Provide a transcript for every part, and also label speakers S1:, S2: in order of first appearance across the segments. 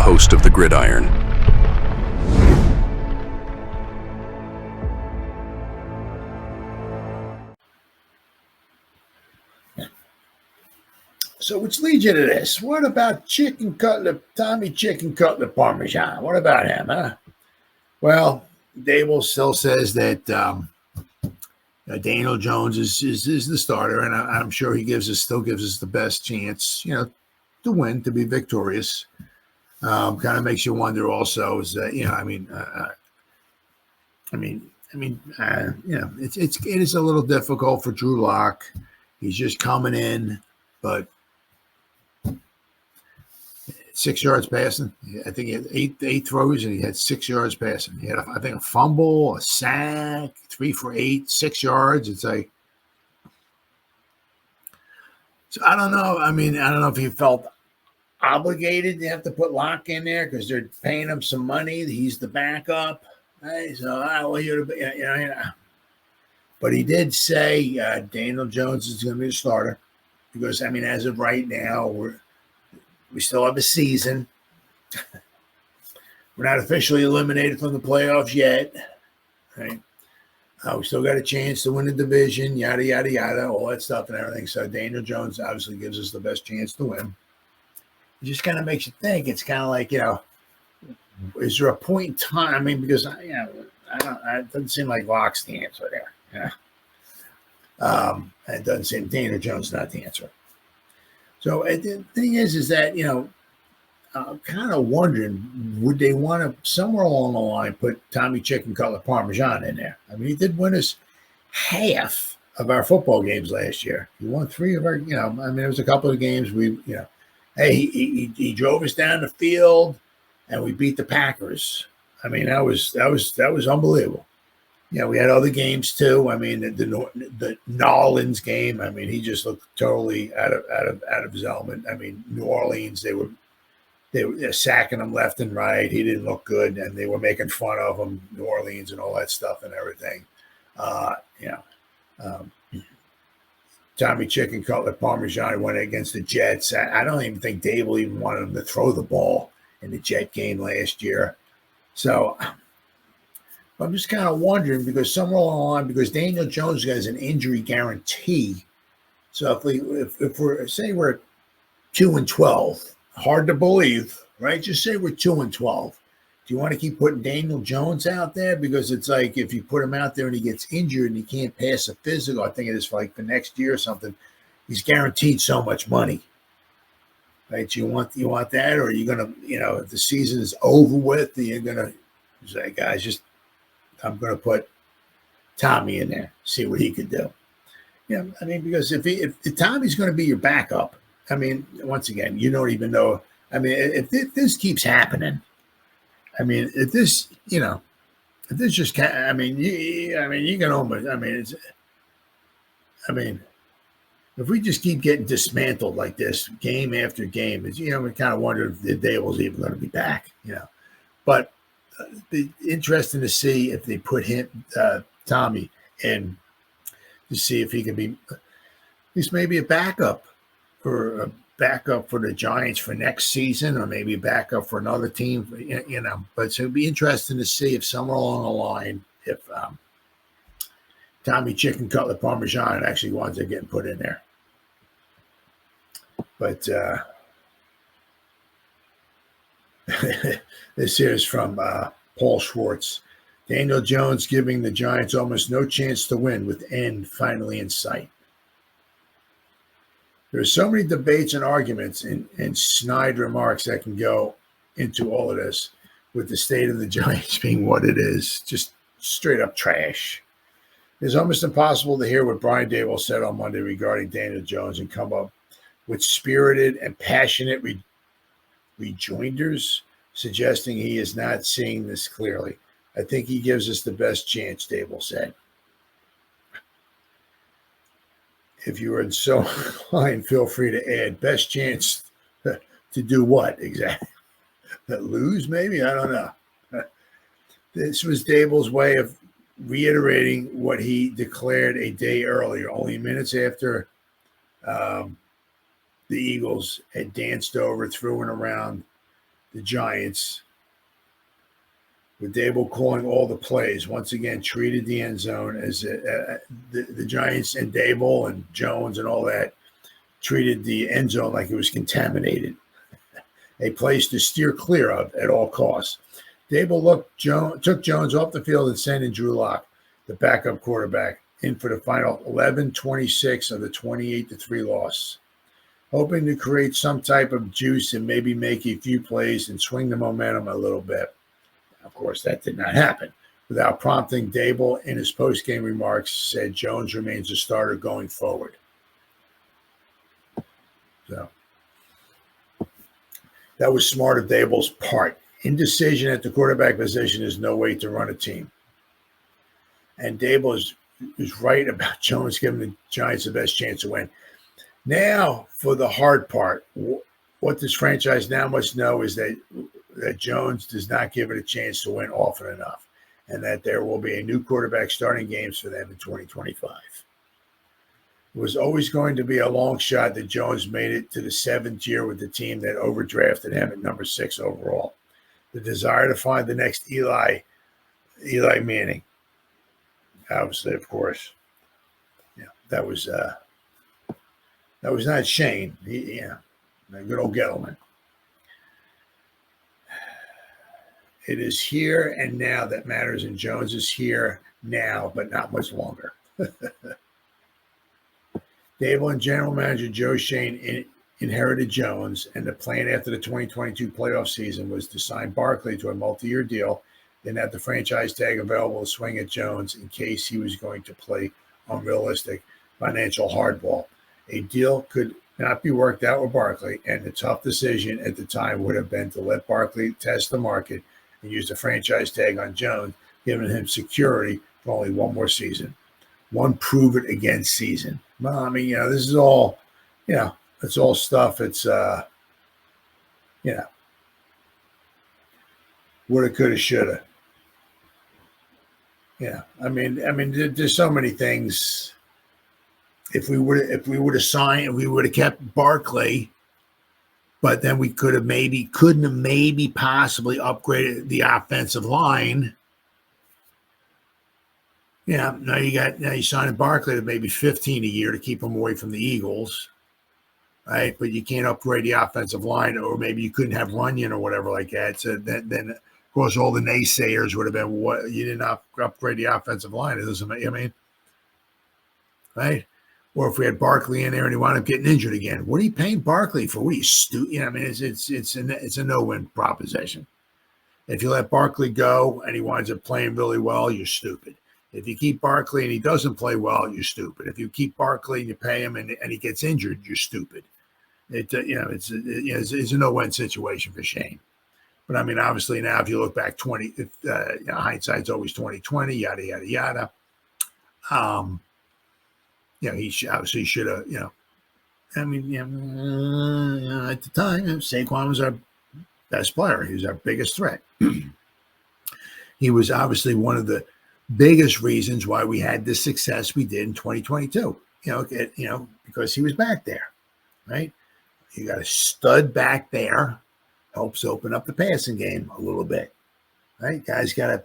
S1: host of the Gridiron.
S2: So which leads you to this. What about Tommy Chicken Cutlet Parmesan? What about him, huh? Well, Daboll still says that Daniel Jones is the starter, and I'm sure he still gives us the best chance, to win, to be victorious. Kind of makes you wonder also is that, it is a little difficult for Drew Lock. He's just coming in, but 6 yards passing. I think he had eight throws, and he had 6 yards passing. He had, I think, a fumble, a sack, 3 for 8, 6 yards. It's like, so I don't know. I don't know if he felt obligated to have to put Locke in there because they're paying him some money. He's the backup. Right? So but he did say Daniel Jones is going to be the starter because as of right now we still have a season. We're not officially eliminated from the playoffs yet. Right? We still got a chance to win the division, yada, yada, yada, all that stuff and everything. So Daniel Jones obviously gives us the best chance to win. It just kind of makes you think. It's kind of like, is there a point in time? Because it doesn't seem like Locke's the answer there. Yeah. It doesn't seem Daniel Jones not the answer. So the thing is that, I'm kind of wondering, would they want to somewhere along the line put Tommy Chicken Cutlet Parmesan in there? He did win us half of our football games last year. He won 3 of our, there was a couple of games he drove us down the field and we beat the Packers. That was unbelievable. We had other games too. The Nolans game. He just looked totally out of his element. New Orleans, they were sacking him left and right. He didn't look good, and they were making fun of him, New Orleans, and all that stuff and everything. Tommy Chicken Cutlet Parmesan went against the Jets. I don't even think Daboll even wanted him to throw the ball in the Jet game last year. So I'm just kind of wondering because somewhere along the line, because Daniel Jones has an injury guarantee. So if we're say we're 2-12, hard to believe, right? Just say we're 2-12. Do you want to keep putting Daniel Jones out there? Because it's like if you put him out there and he gets injured and he can't pass a physical, I think it is for next year or something, he's guaranteed so much money. Right? You want that, or are you gonna, if the season is over with, you're gonna say, guys, I'm gonna put Tommy in there, see what he could do. Because if Tommy's gonna be your backup, once again, you don't even know. If this keeps happening, if this just can't, you can almost, if we just keep getting dismantled like this game after game, we kind of wonder if the Daboll's even going to be back, But it'd be interesting to see if they put Tommy in to see if he can be at least maybe a backup for the Giants for next season, or maybe a backup for another team, But so it'd be interesting to see if somewhere along the line, if Tommy Chicken Cutlet Parmesan actually winds up getting put in there. But this here is from Paul Schwartz. Daniel Jones giving the Giants almost no chance to win with end finally in sight. There are so many debates and arguments and snide remarks that can go into all of this, with the state of the Giants being what it is, just straight up trash. It's almost impossible to hear what Brian Daboll said on Monday regarding Daniel Jones and come up with spirited and passionate rejoinders, suggesting he is not seeing this clearly. I think he gives us the best chance, Daboll said. If you are so inclined, feel free to add best chance to do what exactly? Lose, maybe? I don't know. This was Daboll's way of reiterating what he declared a day earlier, only minutes after the Eagles had danced over, through and around the Giants, with Daboll calling all the plays, once again treated the end zone as the Giants and Daboll and Jones and all that treated the end zone like it was contaminated, a place to steer clear of at all costs. Daboll took Jones off the field and sent in Drew Lock, the backup quarterback, in for the final 11-26 of the 28-3 loss, hoping to create some type of juice and maybe make a few plays and swing the momentum a little bit. Of course, that did not happen. Without prompting, Daboll, in his post-game remarks, said Jones remains a starter going forward. So that was smart of Daboll's part. Indecision at the quarterback position is no way to run a team. And Daboll is right about Jones giving the Giants the best chance to win. Now, for the hard part, what this franchise now must know is that Jones does not give it a chance to win often enough, and that there will be a new quarterback starting games for them in 2025. It was always going to be a long shot that Jones made it to the 7th year with the team that overdrafted him at number 6 overall. The desire to find the next Eli Manning, obviously, of course. Yeah, that was not Shane. Good old Gettleman. It is here and now that matters, and Jones is here now, but not much longer. Daboll and general manager Joe Shane inherited Jones, and the plan after the 2022 playoff season was to sign Barkley to a multi-year deal, then have the franchise tag available to swing at Jones in case he was going to play unrealistic financial hardball. A deal could not be worked out with Barkley, and the tough decision at the time would have been to let Barkley test the market and use the franchise tag on Jones, giving him security for only one more season. One prove-it-again season. Well, I mean, this is all, it's all stuff. It's, woulda, coulda, shoulda. I mean, there's so many things. If we would have signed, we would have kept Barkley, but then we couldn't have possibly upgraded the offensive line. Yeah, now you signing Barkley to maybe 15 a year to keep him away from the Eagles, right? But you can't upgrade the offensive line, or maybe you couldn't have Runyon or whatever like that. So then of course, all the naysayers would have been, "What, you didn't upgrade the offensive line?" It doesn't. Right? Or if we had Barkley in there and he wound up getting injured again, what are you paying Barkley for? What are you stupid? It's a no-win proposition. If you let Barkley go and he winds up playing really well, you're stupid. If you keep Barkley and he doesn't play well, you're stupid. If you keep Barkley and you pay him and he gets injured, you're stupid. It's a no-win situation for Shane. But I mean, obviously now if you look back, hindsight's always 20/20, yada yada yada. He obviously should have. At the time, Saquon was our best player. He was our biggest threat. He was obviously one of the biggest reasons why we had the success we did in 2022. Because he was back there, right? You got a stud back there, helps open up the passing game a little bit, right? Guys got to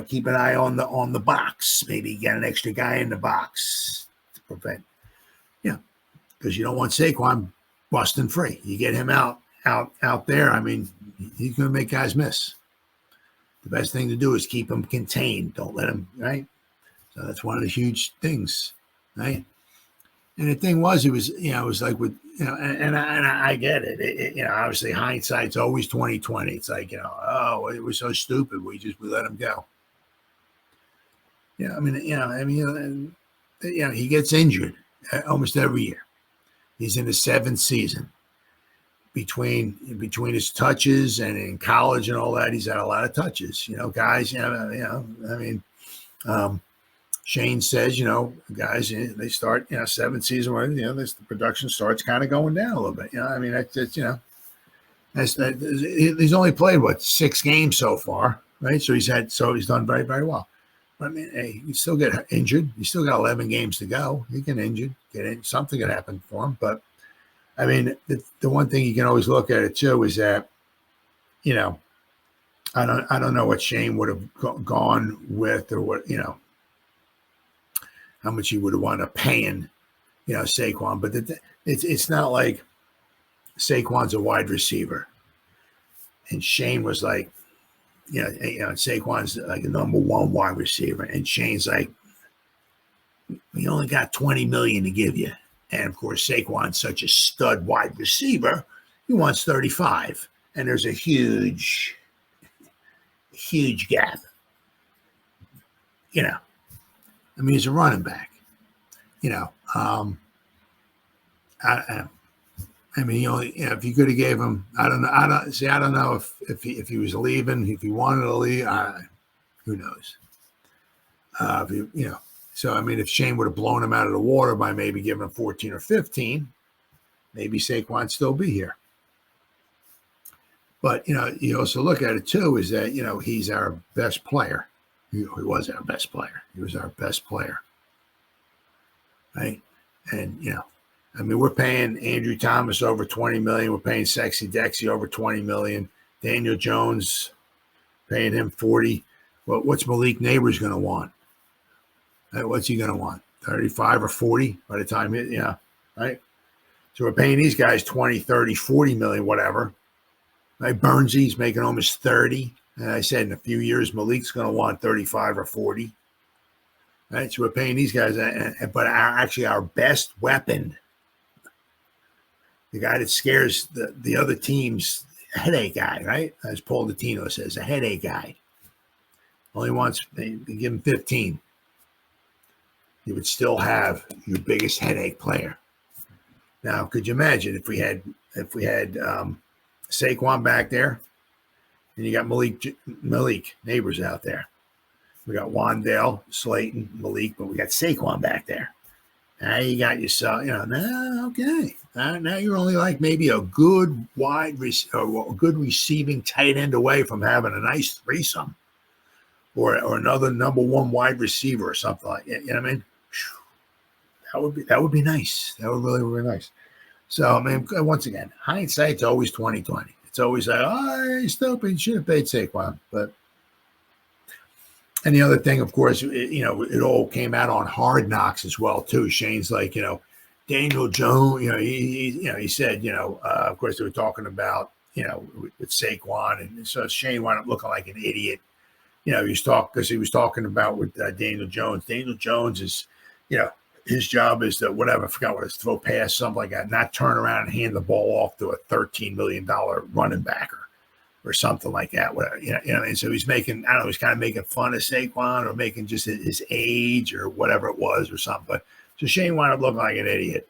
S2: keep an eye on the box. Maybe get an extra guy in the box to prevent, because you don't want Saquon busting free. You get him out there. I mean, he's going to make guys miss. The best thing to do is keep him contained. Don't let him, right? So that's one of the huge things, right? And the thing was, it was like with, and I get it. Obviously hindsight's always 20/20. It's like, it was so stupid. We let him go. He gets injured almost every year. He's in his 7th season. Between his touches and in college and all that, he's had a lot of touches. Guys, Shane says, guys, they start, 7th season where, the production starts kind of going down a little bit. He's only played 6 games so far, right? So he's done very, very well. But I mean, hey, he still get injured. He's still got 11 games to go. He can something could happen for him. But I mean, the one thing you can always look at it too is that I don't know what Shane would have gone with, or what, how much he would have wound up paying, Saquon. But it's not like Saquon's a wide receiver, and Shane was like, Saquon's like a number one wide receiver, and Shane's like, we only got $20 million to give you, and of course Saquon's such a stud wide receiver, he wants 35, and there's a huge gap. I mean, he's a running back. I mean, if you could have gave him, I don't know if he was leaving, if he wanted to leave, who knows? So I mean, if Shane would have blown him out of the water by maybe giving him 14 or 15, maybe Saquon'd still be here. But you also look at it too, is that he's our best player. He was our best player. He was our best player, right? And I mean, we're paying Andrew Thomas over $20 million. We're paying Sexy Dexy over $20 million. Daniel Jones, paying him 40. Well, what's Malik Neighbors going to want? What's he going to want? 35 or 40 by the time right? So we're paying these guys 20, 30, 40 million, whatever. Right? Burnsy's making almost 30. And I said in a few years, Malik's going to want 35 or 40. Right? So we're paying these guys, but our best weapon, the guy that scares the other team's headache guy, right? As Paul Latino says, a headache guy. Only wants, they give him 15. You would still have your biggest headache player. Now, could you imagine if we had Saquon back there, and you got Malik Neighbors out there? We got Wandale, Slayton, Malik, but we got Saquon back there. Now you got yourself, okay. Now you're only like maybe a good good receiving tight end away from having a nice threesome, or another number one wide receiver or something like that. You know what I mean? That would be nice. That would really be nice. So I mean, once again, hindsight's always 20/20. It's always like, he's stupid. He should have paid Saquon, but. And the other thing, of course, it all came out on Hard Knocks as well too. Shane's like, Daniel Jones, he said, of course they were talking about, with Saquon, and so Shane wound up looking like an idiot. He was talking about with Daniel Jones. Daniel Jones is, his job is to whatever, I forgot what it is, throw pass, something like that, not turn around and hand the ball off to a $13 million running backer. Or something like that, whatever, and so he's making, I don't know, he's kind of making fun of Saquon, or making just his age or whatever it was or something. But so Shane wound up looking like an idiot,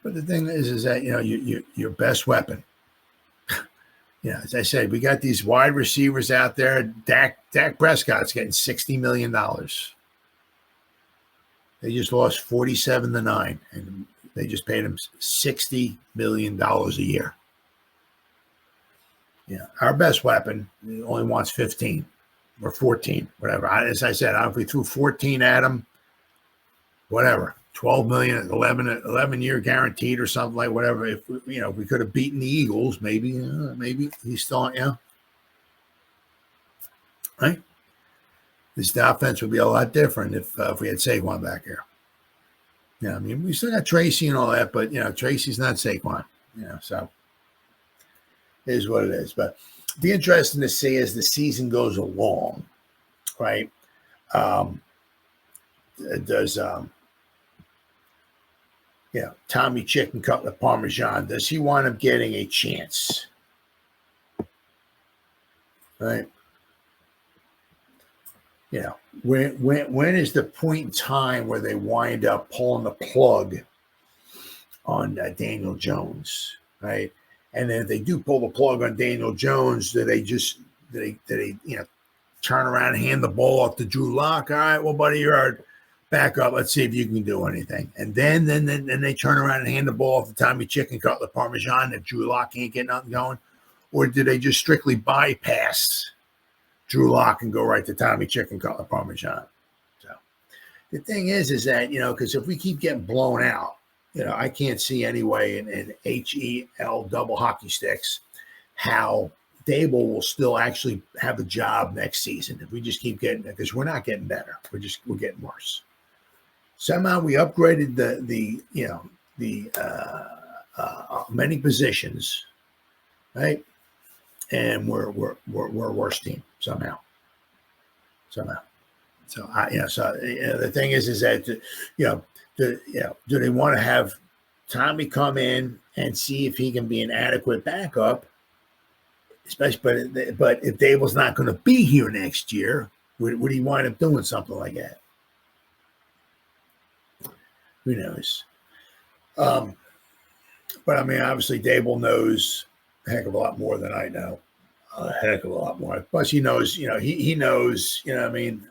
S2: But the thing is that, your best weapon, as I said, we got these wide receivers out there. Dak Prescott's getting $60 million. They just lost 47-9, and they just paid him $60 million a year. Our best weapon only wants 15 or 14, whatever. As I said, if we threw 14 at him, whatever, 12 million, 11-year guaranteed or something like whatever. If we could have beaten the Eagles, maybe he's still, right? This offense would be a lot different if we had Saquon back here. I mean, we still got Tracy and all that, but Tracy's not Saquon, so. Is what it is, but it'd be interesting to see as the season goes along, right? Does Tommy Chicken Cutlet Parmesan, does he wind up getting a chance, right? When is the point in time where they wind up pulling the plug on Daniel Jones, right? And then if they do pull the plug on Daniel Jones, do they turn around and hand the ball off to Drew Lock? All right, well, buddy, you're our backup. Let's see if you can do anything. And then they turn around and hand the ball off to Tommy Chicken Cutlet Parmesan if Drew Lock can't get nothing going? Or do they just strictly bypass Drew Lock and go right to Tommy Chicken Cutlet Parmesan? So the thing is that, because if we keep getting blown out, I can't see any way in HEL double hockey sticks how Daboll will still actually have a job next season if we just keep getting it, because we're not getting better. We're getting worse. Somehow we upgraded the many positions, right? And we're a worse team somehow. So the thing is that do they want to have Tommy come in and see if he can be an adequate backup? Especially, but if Daboll's not going to be here next year, would he wind up doing something like that? Who knows? But I mean, obviously, Daboll knows a heck of a lot more than I know. A heck of a lot more. Plus, he knows, he knows, what I mean,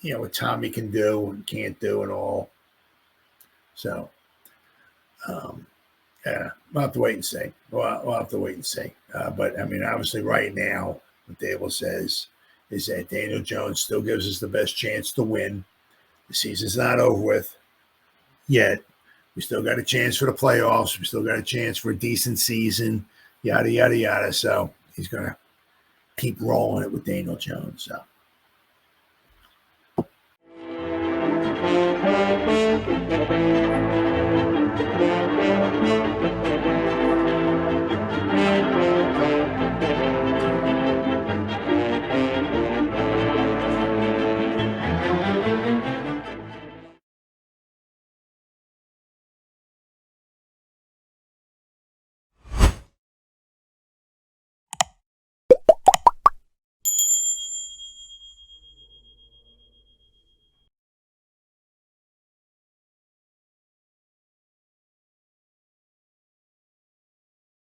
S2: what Tommy can do and can't do and all. So, yeah, we'll have to wait and see. We'll have to wait and see. But I mean, obviously, right now, what Daboll says is that Daniel Jones still gives us the best chance to win. The season's not over with yet. We still got a chance for the playoffs. We still got a chance for a decent season. Yada yada yada. So he's gonna keep rolling it with Daniel Jones. So.